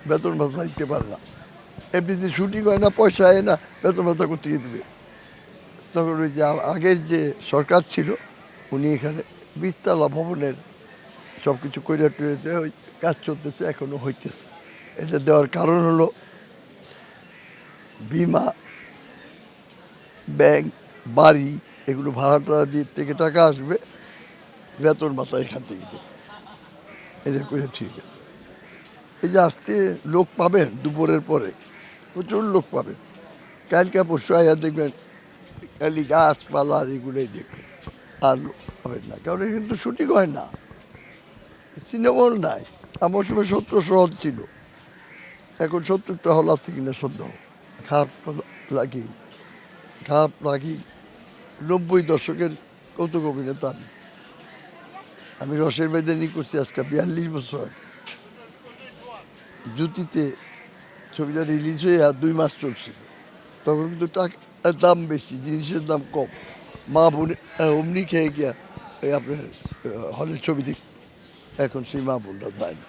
বেতন ভাতা দিতে পারে না। এমনিতে শুটিং হয় না, পয়সা হয় না, বেতন ভাতা করতে দেবে। তখন ওই যে আগের যে সরকার ছিল উনি এখানে 20 তলা ভবনের সব কিছু কইরা টুইরেছে, ওই কাজ চলতেছে, এখনো হইতেছে। এটা দেওয়ার কারণ হলো বিমা, ব্যাংক, বাড়ি, এগুলো ভাড়া টাড়া দিয়ে থেকে টাকা আসবে, বেতন ভাতা এখান থেকে দেবে। এদের করে ঠিক আছে। এই যে আজকে লোক পাবেন দুপুরের পরে, প্রচুর লোক পাবেন। কালকে পরশু আয়া দেখবেন খালি গাছপালা আর এগুলোই দেখবেন, আর লোক পাবেন না, কারণ এখানে তো শুটিং হয় না, সিনেমা হল নাই। আমার সময় 1700 হল ছিল, এখন 70টা হল আছে কিনা সন্দেহ। খারাপ লাগি, খারাপ লাগি। 90 দশকের কৌতুক অভিনেতা আমি রসের বেদানি করছি আজকে 42 বছর। জুতিতে ছবিটা রিলিজ হয়ে আর 2 মাস চলছিল, তখন কিন্তু টাকার দাম বেশি, জিনিসের দাম কম। মা বোনে অমনি খেয়ে গিয়া এই আপনার হলের ছবি দেখ, এখন সেই মা বোনরা যায় না।